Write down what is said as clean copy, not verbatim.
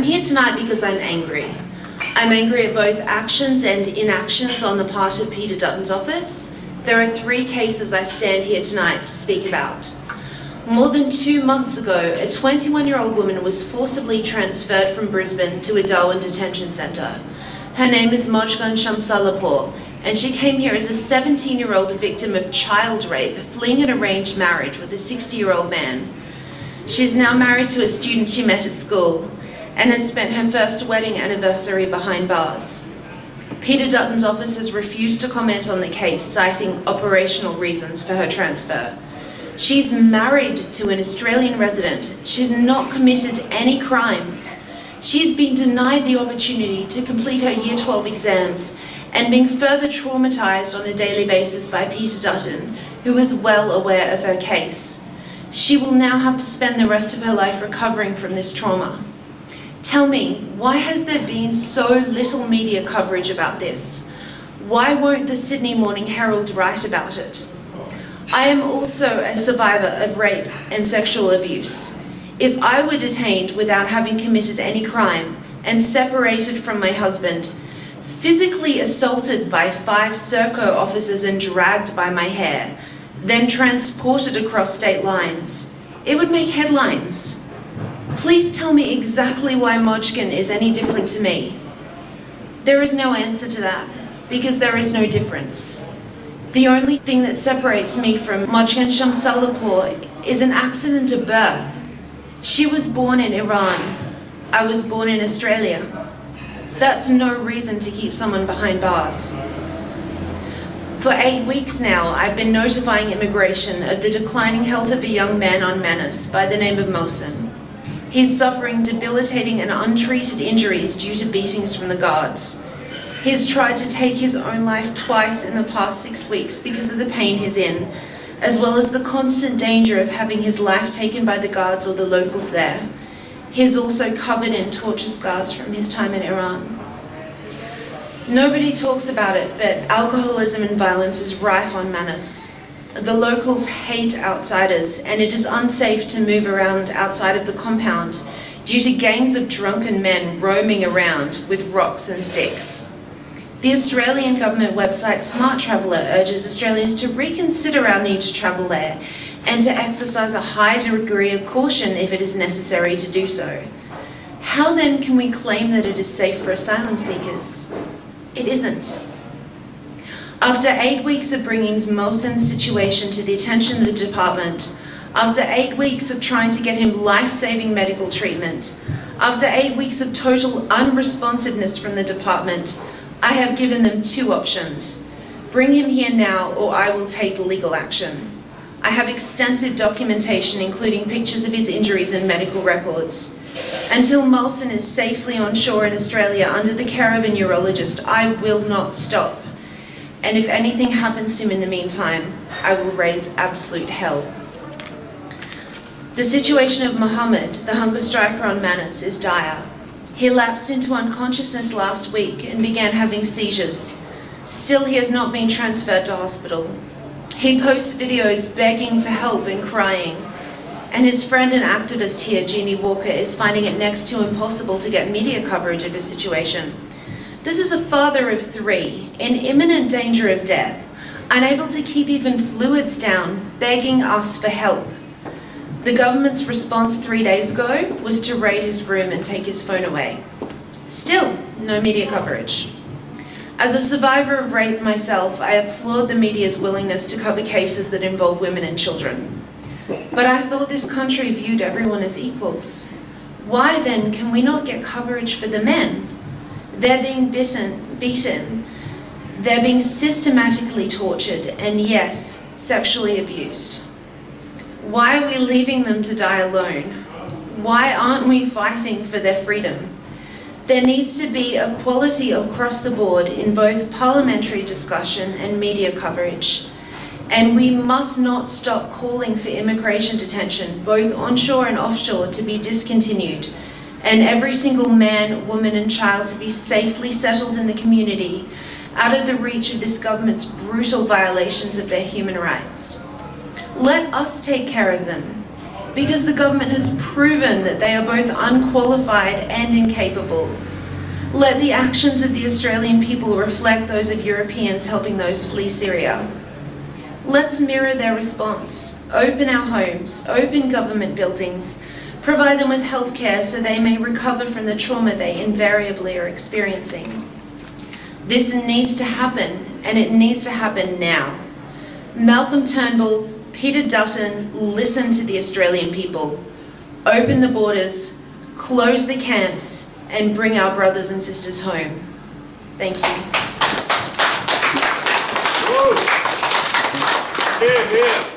I'm here tonight because I'm angry. I'm angry at both actions and inactions on the part of Peter Dutton's office. There are 3 cases I stand here tonight to speak about. More than 2 months ago, a 21-year-old woman was forcibly transferred from Brisbane to a Darwin detention centre. Her name is Mojgan and she came here as a 17-year-old victim of child rape, fleeing an arranged marriage with a 60-year-old man. She's now married to a student she met at school and has spent her first wedding anniversary behind bars. Peter Dutton's office has refused to comment on the case, citing operational reasons for her transfer. She's married to an Australian resident. She's not committed any crimes. She's been denied the opportunity to complete her Year 12 exams and being further traumatised on a daily basis by Peter Dutton, who is well aware of her case. She will now have to spend the rest of her life recovering from this trauma. Tell me, why has there been so little media coverage about this? Why won't the Sydney Morning Herald write about it? I am also a survivor of rape and sexual abuse. If I were detained without having committed any crime and separated from my husband, physically assaulted by 5 Serco officers and dragged by my hair, then transported across state lines, it would make headlines. Please tell me exactly why Mojgan is any different to me. There is no answer to that, because there is no difference. The only thing that separates me from Mojgan Shamsalapur is an accident of birth. She was born in Iran. I was born in Australia. That's no reason to keep someone behind bars. For 8 weeks now, I've been notifying immigration of the declining health of a young man on Manus by the name of Mohsen. He's suffering debilitating and untreated injuries due to beatings from the guards. He's tried to take his own life twice in the past 6 weeks because of the pain he's in, as well as the constant danger of having his life taken by the guards or the locals there. He is also covered in torture scars from his time in Iran. Nobody talks about it, but alcoholism and violence is rife on Manus. The locals hate outsiders, and it is unsafe to move around outside of the compound due to gangs of drunken men roaming around with rocks and sticks. The Australian government website Smart Traveller urges Australians to reconsider our need to travel there and to exercise a high degree of caution if it is necessary to do so. How then can we claim that it is safe for asylum seekers? It isn't. After 8 weeks of bringing Mohsen's situation to the attention of the department, after 8 weeks of trying to get him life-saving medical treatment, after 8 weeks of total unresponsiveness from the department, I have given them 2 options. Bring him here now, or I will take legal action. I have extensive documentation, including pictures of his injuries and medical records. Until Mohsen is safely on shore in Australia under the care of a neurologist, I will not stop. And if anything happens to him in the meantime, I will raise absolute hell. The situation of Mohammed, the hunger striker on Manus, is dire. He lapsed into unconsciousness last week and began having seizures. Still, he has not been transferred to hospital. He posts videos begging for help and crying. And his friend and activist here, Jeannie Walker, is finding it next to impossible to get media coverage of his situation. This is a father of 3, in imminent danger of death, unable to keep even fluids down, begging us for help. The government's response 3 days ago was to raid his room and take his phone away. Still, no media coverage. As a survivor of rape myself, I applaud the media's willingness to cover cases that involve women and children. But I thought this country viewed everyone as equals. Why then can we not get coverage for the men? They're being beaten, they're being systematically tortured, and yes, sexually abused. Why are we leaving them to die alone? Why aren't we fighting for their freedom? There needs to be equality across the board in both parliamentary discussion and media coverage. And we must not stop calling for immigration detention, both onshore and offshore, to be discontinued, and every single man, woman and child to be safely settled in the community, out of the reach of this government's brutal violations of their human rights. Let us take care of them. because the government has proven that they are both unqualified and incapable. Let the actions of the Australian people reflect those of Europeans helping those flee Syria. Let's mirror their response. Open our homes, open government buildings, provide them with healthcare so they may recover from the trauma they invariably are experiencing. This needs to happen, and it needs to happen now. Malcolm Turnbull, Peter Dutton, listen to the Australian people. Open the borders, close the camps, and bring our brothers and sisters home. Thank you. Hear, hear.